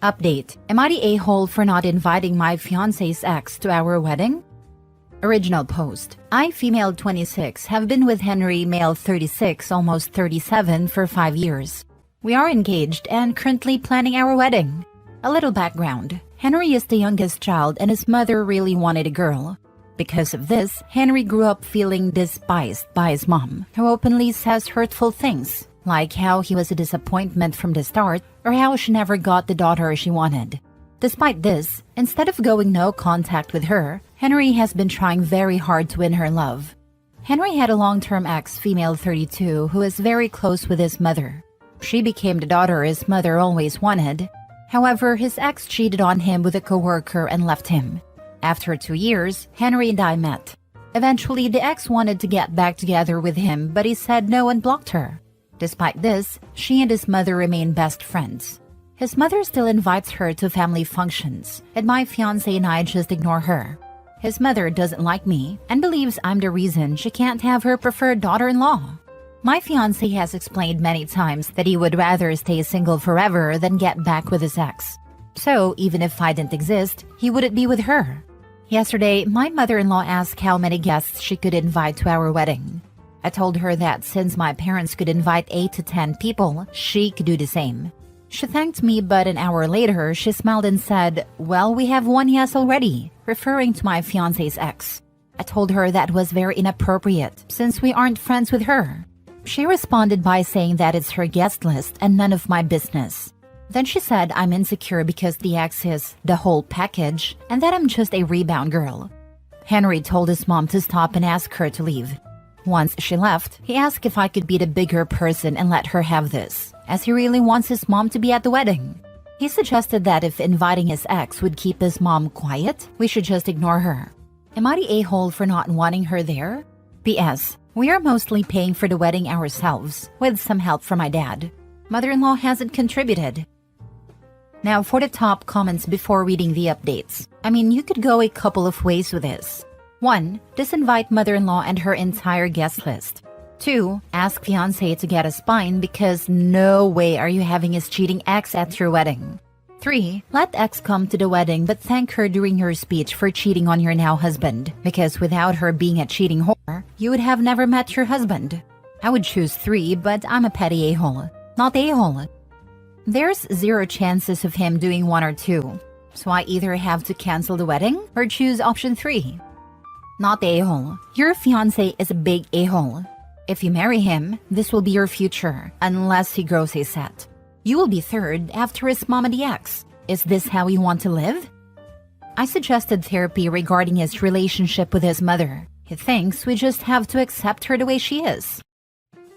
Update. Am I the a-hole for not inviting my fiancé's ex to our wedding? Original post. I, female 26, have been with Henry, male 36, almost 37, for 5 years. We are engaged and currently planning our wedding. A little background. Henry is the youngest child and his mother really wanted a girl. Because of this, Henry grew up feeling despised by his mom, who openly says hurtful things, like how he was a disappointment from the start or how she never got the daughter she wanted. Despite this, instead of going no contact with her, Henry has been trying very hard to win her love. Henry had a long-term ex, female 32, who is very close with his mother. She became the daughter his mother always wanted. However, his ex cheated on him with a coworker and left him. After 2 years, Henry and I met. Eventually, the ex wanted to get back together with him, but he said no and blocked her. Despite this, she and his mother remain best friends. His mother still invites her to family functions, and my fiancé and I just ignore her. His mother doesn't like me and believes I'm the reason she can't have her preferred daughter-in-law. My fiancé has explained many times that he would rather stay single forever than get back with his ex. So, even if I didn't exist, he wouldn't be with her. Yesterday, my mother-in-law asked how many guests she could invite to our wedding. I told her that since my parents could invite 8 to 10 people, she could do the same. She thanked me, but an hour later, she smiled and said, "Well, we have one yes already," referring to my fiancé's ex. I told her that was very inappropriate, since we aren't friends with her. She responded by saying that it's her guest list and none of my business. Then she said I'm insecure because the ex is the whole package and that I'm just a rebound girl. Henry told his mom to stop and ask her to leave. Once she left, he asked if I could be the bigger person and let her have this, as he really wants his mom to be at the wedding. He suggested that if inviting his ex would keep his mom quiet, we should just ignore her. Am I the a-hole for not wanting her there? P.S. We are mostly paying for the wedding ourselves, with some help from my dad. Mother-in-law hasn't contributed. Now for the top comments before reading the updates. I mean, you could go a couple of ways with this. 1. Disinvite mother-in-law and her entire guest list. 2. Ask fiancé to get a spine because no way are you having his cheating ex at your wedding. 3. Let ex come to the wedding but thank her during your speech for cheating on your now husband, because without her being a cheating whore, you would have never met your husband. I would choose 3, but I'm a petty a-hole, not a-hole. There's 0 chances of him doing 1 or 2, so I either have to cancel the wedding or choose option 3. Not a-hole. Your fiancé is a big a-hole. If you marry him, this will be your future, unless he grows a set. You will be third after his mom and the ex. Is this how you want to live? I suggested therapy regarding his relationship with his mother. He thinks we just have to accept her the way she is.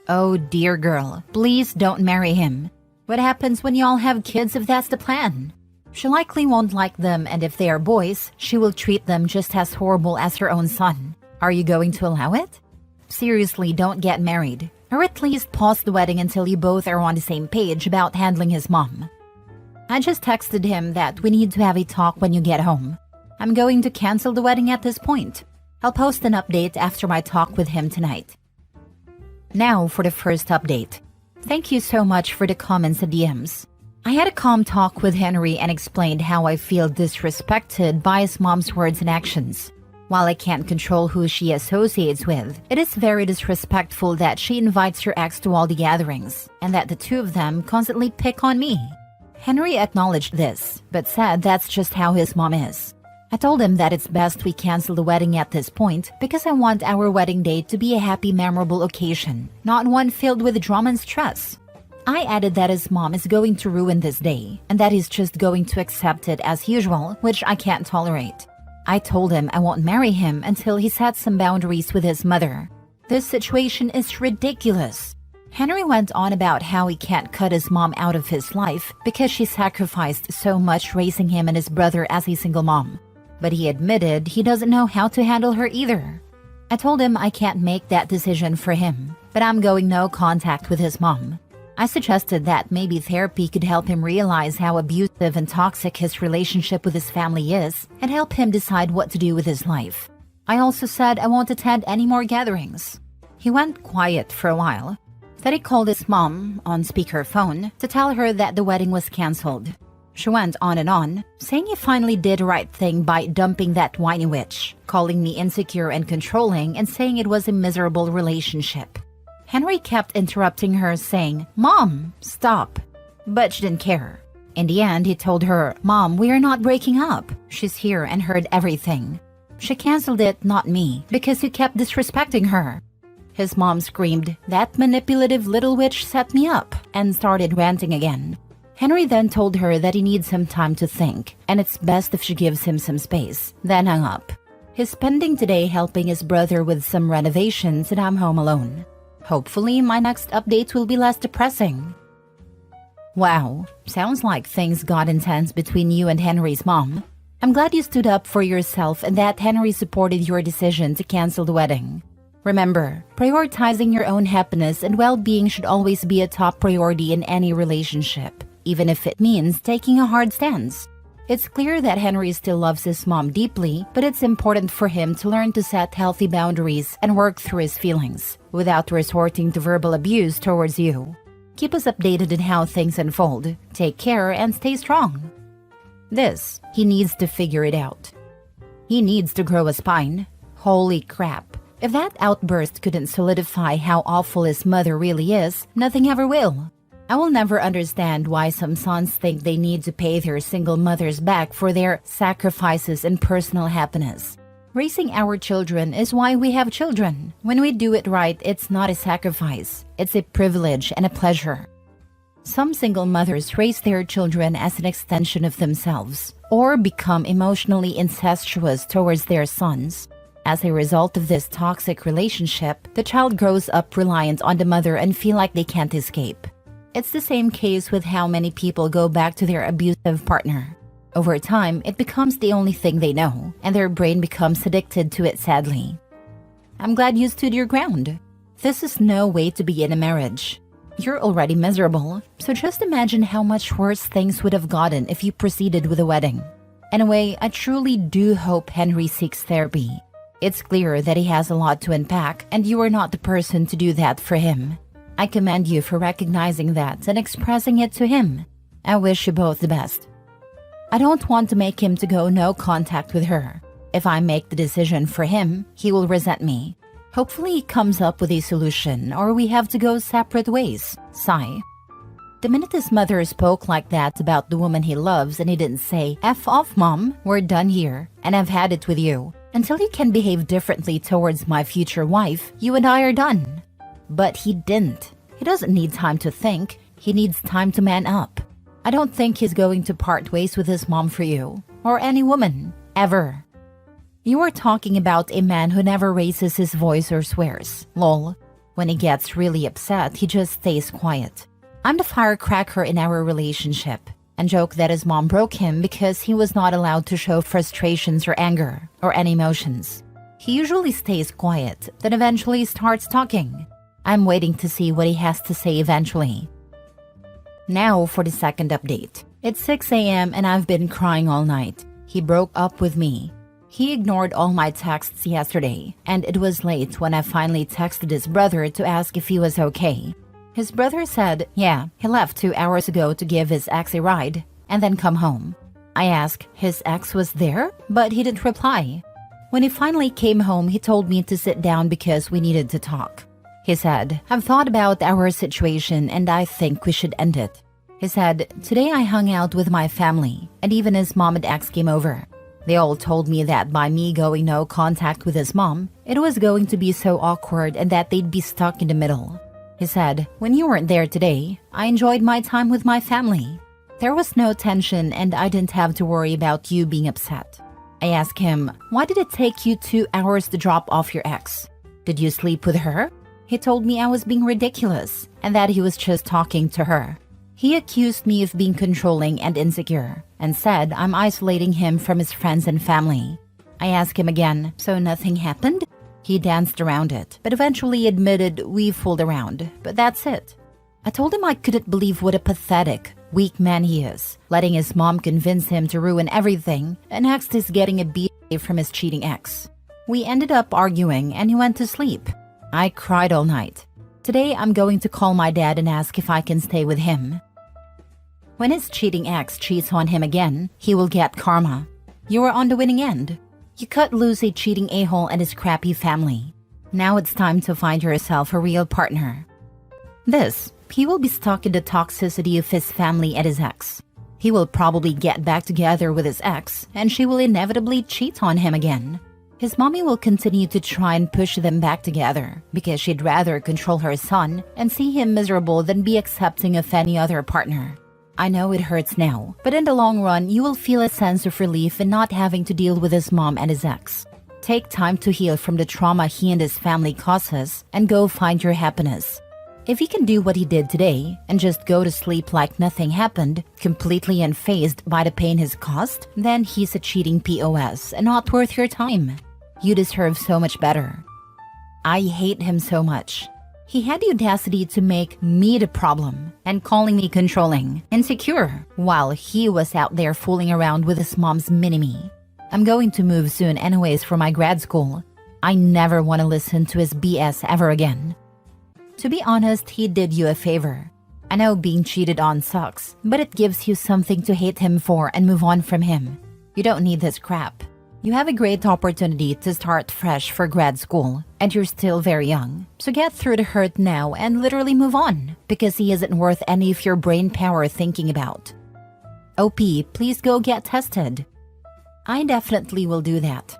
Oh dear girl, please don't marry him. What happens when y'all have kids if that's the plan? She likely won't like them, and if they are boys, she will treat them just as horrible as her own son. Are you going to allow it? Seriously, don't get married. Or at least pause the wedding until you both are on the same page about handling his mom. I just texted him that we need to have a talk when you get home. I'm going to cancel the wedding at this point. I'll post an update after my talk with him tonight. Now for the first update. Thank you so much for the comments and DMs. I had a calm talk with Henry and explained how I feel disrespected by his mom's words and actions. While I can't control who she associates with, it is very disrespectful that she invites her ex to all the gatherings, and that the two of them constantly pick on me. Henry acknowledged this, but said that's just how his mom is. I told him that it's best we cancel the wedding at this point because I want our wedding day to be a happy, memorable occasion, not one filled with drama and stress. I added that his mom is going to ruin this day, and that he's just going to accept it as usual, which I can't tolerate. I told him I won't marry him until he sets some boundaries with his mother. This situation is ridiculous. Henry went on about how he can't cut his mom out of his life because she sacrificed so much raising him and his brother as a single mom. But he admitted he doesn't know how to handle her either. I told him I can't make that decision for him, but I'm going no contact with his mom. I suggested that maybe therapy could help him realize how abusive and toxic his relationship with his family is and help him decide what to do with his life. I also said I won't attend any more gatherings. He went quiet for a while. Then he called his mom on speakerphone to tell her that the wedding was canceled. She went on, saying he finally did the right thing by dumping that whiny witch, calling me insecure and controlling and saying it was a miserable relationship. Henry kept interrupting her, saying, "Mom, stop." But she didn't care. In the end, he told her, "Mom, we are not breaking up. She's here and heard everything." She canceled it, not me, because you kept disrespecting her. His mom screamed, "That manipulative little witch set me up," and started ranting again. Henry then told her that he needs some time to think, and it's best if she gives him some space, then hung up. He's spending today helping his brother with some renovations and I'm home alone. Hopefully, my next update will be less depressing. Wow, sounds like things got intense between you and Henry's mom. I'm glad you stood up for yourself and that Henry supported your decision to cancel the wedding. Remember, prioritizing your own happiness and well-being should always be a top priority in any relationship, even if it means taking a hard stance. It's clear that Henry still loves his mom deeply, but it's important for him to learn to set healthy boundaries and work through his feelings, without resorting to verbal abuse towards you. Keep us updated on how things unfold. Take care and stay strong. He needs to figure it out. He needs to grow a spine. Holy crap. If that outburst couldn't solidify how awful his mother really is, nothing ever will. I will never understand why some sons think they need to pay their single mothers back for their sacrifices and personal happiness. Raising our children is why we have children. When we do it right, it's not a sacrifice. It's a privilege and a pleasure. Some single mothers raise their children as an extension of themselves, or become emotionally incestuous towards their sons. As a result of this toxic relationship, the child grows up reliant on the mother and feel like they can't escape. It's the same case with how many people go back to their abusive partner. Over time, it becomes the only thing they know, and their brain becomes addicted to it sadly. I'm glad you stood your ground. This is no way to be in a marriage. You're already miserable, so just imagine how much worse things would have gotten if you proceeded with a wedding. Anyway, I truly do hope Henry seeks therapy. It's clear that he has a lot to unpack, and you are not the person to do that for him. I commend you for recognizing that and expressing it to him. I wish you both the best. I don't want to make him to go no contact with her. If I make the decision for him, he will resent me. Hopefully he comes up with a solution or we have to go separate ways. Sigh. The minute his mother spoke like that about the woman he loves and he didn't say, "F off, Mom, we're done here, and I've had it with you. Until you can behave differently towards my future wife, you and I are done." But he didn't. He doesn't need time to think. He needs time to man up. I don't think he's going to part ways with his mom for you, or any woman, ever. You are talking about a man who never raises his voice or swears. Lol. When he gets really upset, he just stays quiet. I'm the firecracker in our relationship, and joke that his mom broke him because he was not allowed to show frustrations or anger, or any emotions. He usually stays quiet, then eventually starts talking. I'm waiting to see what he has to say eventually. Now for the second update. It's 6 a.m. and I've been crying all night. He broke up with me. He ignored all my texts yesterday, and it was late when I finally texted his brother to ask if he was okay. His brother said, yeah, he left 2 hours ago to give his ex a ride, and then come home. I asked, his ex was there? But he didn't reply. When he finally came home, he told me to sit down because we needed to talk. He said, I've thought about our situation and I think we should end it. He said, today I hung out with my family, and even his mom and ex came over. They all told me that by me going no contact with his mom, it was going to be so awkward and that they'd be stuck in the middle. He said, when you weren't there today, I enjoyed my time with my family. There was no tension and I didn't have to worry about you being upset. I asked him, why did it take you 2 hours to drop off your ex? Did you sleep with her? He told me I was being ridiculous and that he was just talking to her. He accused me of being controlling and insecure and said I'm isolating him from his friends and family. I asked him again, so nothing happened? He danced around it, but eventually admitted we fooled around, but that's it. I told him I couldn't believe what a pathetic, weak man he is, letting his mom convince him to ruin everything, and next is getting a BA from his cheating ex. We ended up arguing and he went to sleep. I cried all night. Today I'm going to call my dad and ask if I can stay with him. When his cheating ex cheats on him again, he will get karma. You are on the winning end. You cut loose a cheating a-hole and his crappy family. Now it's time to find yourself a real partner. He will be stuck in the toxicity of his family and his ex. He will probably get back together with his ex, and she will inevitably cheat on him again. His mommy will continue to try and push them back together because she'd rather control her son and see him miserable than be accepting of any other partner. I know it hurts now, but in the long run, you will feel a sense of relief in not having to deal with his mom and his ex. Take time to heal from the trauma he and his family causes and go find your happiness. If he can do what he did today and just go to sleep like nothing happened, completely unfazed by the pain he's caused, then he's a cheating POS and not worth your time. You deserve so much better. I hate him so much. He had the audacity to make me the problem and calling me controlling, insecure, while he was out there fooling around with his mom's mini-me. I'm going to move soon anyways for my grad school. I never want to listen to his BS ever again. To be honest, he did you a favor. I know being cheated on sucks, but it gives you something to hate him for and move on from him. You don't need this crap. You have a great opportunity to start fresh for grad school, and you're still very young. So get through the hurt now and literally move on, because he isn't worth any of your brain power thinking about. OP, please go get tested. I definitely will do that.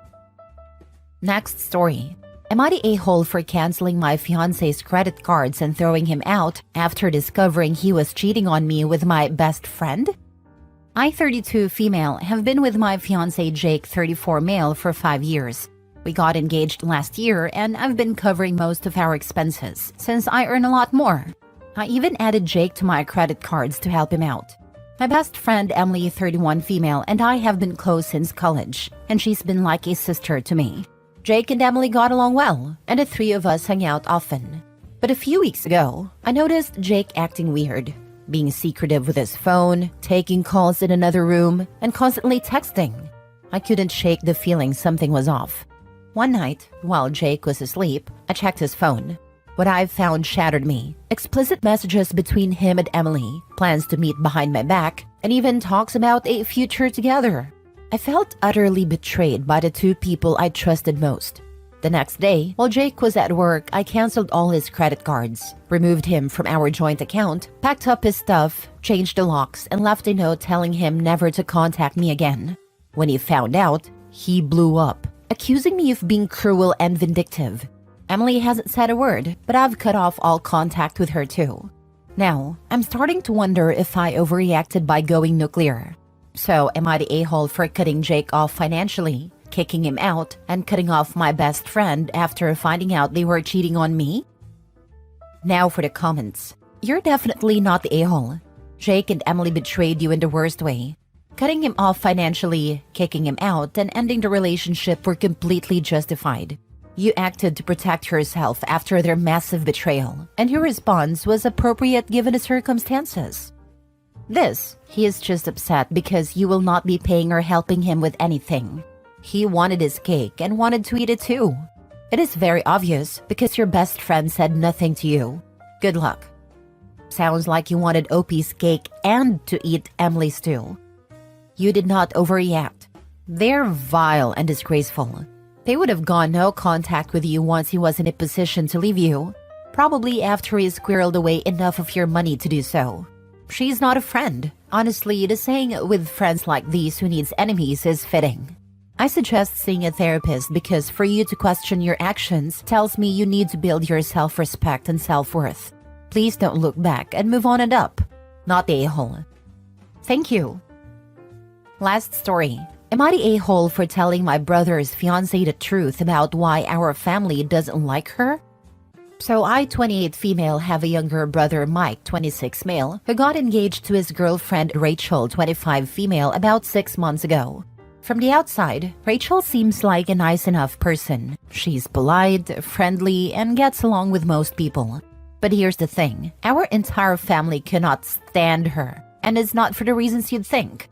Next story. Am I the a-hole for canceling my fiancé's credit cards and throwing him out after discovering he was cheating on me with my best friend? I, 32 female, have been with my fiancé Jake, 34 male, for 5 years. We got engaged last year and I've been covering most of our expenses since I earn a lot more. I even added Jake to my credit cards to help him out. My best friend Emily, 31 female, and I have been close since college, and she's been like a sister to me. Jake and Emily got along well, and the three of us hung out often. But a few weeks ago, I noticed Jake acting weird, being secretive with his phone, taking calls in another room, and constantly texting. I couldn't shake the feeling something was off. One night, while Jake was asleep, I checked his phone. What I found shattered me. Explicit messages between him and Emily, plans to meet behind my back, and even talks about a future together. I felt utterly betrayed by the two people I trusted most. The next day, while Jake was at work, I canceled all his credit cards, removed him from our joint account, packed up his stuff, changed the locks, and left a note telling him never to contact me again. When he found out, he blew up, accusing me of being cruel and vindictive. Emily hasn't said a word, but I've cut off all contact with her too. Now, I'm starting to wonder if I overreacted by going nuclear. So, am I the a-hole for cutting Jake off financially, kicking him out, and cutting off my best friend after finding out they were cheating on me? Now for the comments. You're definitely not the a-hole. Jake and Emily betrayed you in the worst way. Cutting him off financially, kicking him out, and ending the relationship were completely justified. You acted to protect yourself after their massive betrayal, and your response was appropriate given the circumstances. He is just upset because you will not be paying or helping him with anything. He wanted his cake and wanted to eat it too. It is very obvious because your best friend said nothing to you. Good luck. Sounds like you wanted OP's cake and to eat Emily's too. You did not overreact. They're vile and disgraceful. They would have gone no contact with you once he was in a position to leave you, probably after he squirreled away enough of your money to do so. She's not a friend. Honestly, the saying with friends like these who needs enemies is fitting. I suggest seeing a therapist because for you to question your actions tells me you need to build your self-respect and self-worth. Please don't look back and move on and up. Not the a-hole. Thank you. Last story. Am I the a-hole for telling my brother's fiancé the truth about why our family doesn't like her? So I, 28 female, have a younger brother, Mike, 26 male, who got engaged to his girlfriend, Rachel, 25 female, about 6 months ago. From the outside, Rachel seems like a nice enough person. She's polite, friendly, and gets along with most people. But here's the thing, our entire family cannot stand her, and it's not for the reasons you'd think.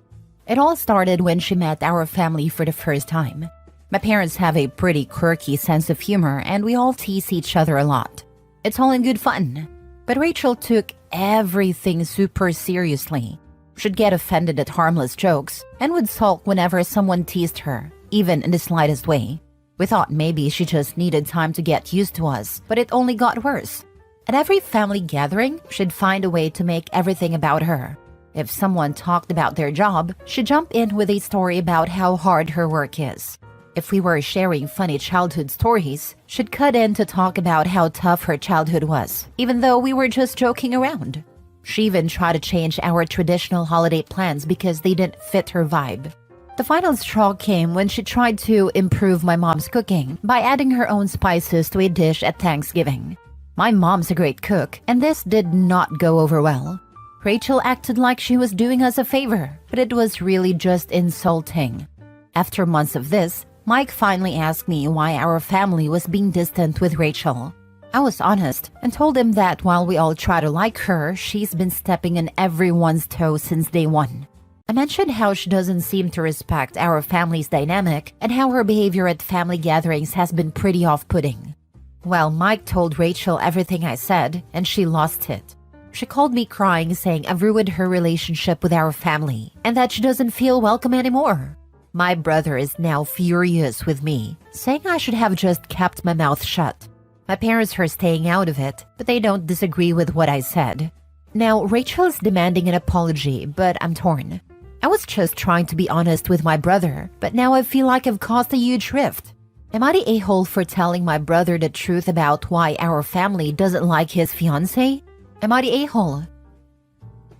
It all started when she met our family for the first time. My parents have a pretty quirky sense of humor and we all tease each other a lot. It's all in good fun. But Rachel took everything super seriously. She'd get offended at harmless jokes and would sulk whenever someone teased her, even in the slightest way. We thought maybe she just needed time to get used to us, but it only got worse. At every family gathering, she'd find a way to make everything about her. If someone talked about their job, she'd jump in with a story about how hard her work is. If we were sharing funny childhood stories, she'd cut in to talk about how tough her childhood was, even though we were just joking around. She even tried to change our traditional holiday plans because they didn't fit her vibe. The final straw came when she tried to improve my mom's cooking by adding her own spices to a dish at Thanksgiving. My mom's a great cook, and this did not go over well. Rachel acted like she was doing us a favor, but it was really just insulting. After months of this, Mike finally asked me why our family was being distant with Rachel. I was honest and told him that while we all try to like her, she's been stepping on everyone's toes since day one. I mentioned how she doesn't seem to respect our family's dynamic and how her behavior at family gatherings has been pretty off-putting. Well, Mike told Rachel everything I said, and she lost it. She called me crying, saying I've ruined her relationship with our family and that she doesn't feel welcome anymore. My brother is now furious with me, saying I should have just kept my mouth shut. My parents are staying out of it, but they don't disagree with what I said. Now, Rachel is demanding an apology, but I'm torn. I was just trying to be honest with my brother, but now I feel like I've caused a huge rift. Am I the a-hole for telling my brother the truth about why our family doesn't like his fiancé? Am I the a-hole?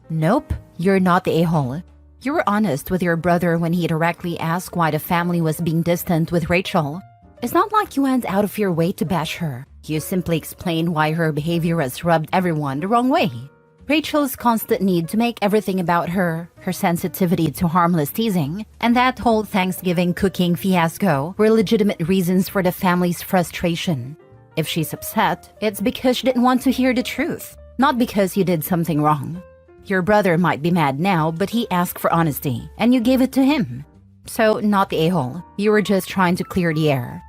Nope, you're not the a-hole. You were honest with your brother when he directly asked why the family was being distant with Rachel. It's not like you went out of your way to bash her. You simply explained why her behavior has rubbed everyone the wrong way. Rachel's constant need to make everything about her, her sensitivity to harmless teasing, and that whole Thanksgiving cooking fiasco were legitimate reasons for the family's frustration. If she's upset, it's because she didn't want to hear the truth, not because you did something wrong. Your brother might be mad now, but he asked for honesty, and you gave it to him. So, not the a-hole. You were just trying to clear the air.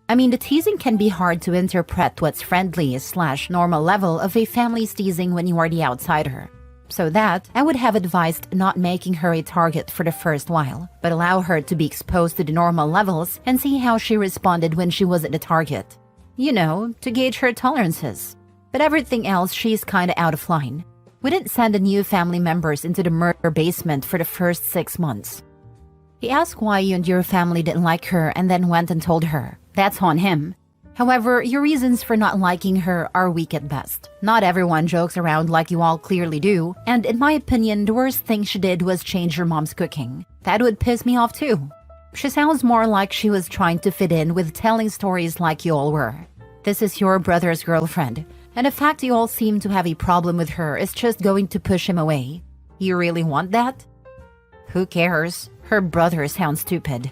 I mean, the teasing can be hard to interpret what's friendly/normal level of a family's teasing when you are the outsider. So that, I would have advised not making her a target for the first while, but allow her to be exposed to the normal levels and see how she responded when she wasn't the target. You know, to gauge her tolerances. But everything else, she's kinda out of line. We didn't send the new family members into the murder basement for the first 6 months. He asked why you and your family didn't like her and then went and told her. That's on him. However, your reasons for not liking her are weak at best. Not everyone jokes around like you all clearly do, and in my opinion, the worst thing she did was change your mom's cooking. That would piss me off too. She sounds more like she was trying to fit in with telling stories like you all were. This is your brother's girlfriend. And the fact you all seem to have a problem with her is just going to push him away. You really want that? Who cares? Her brother sounds stupid.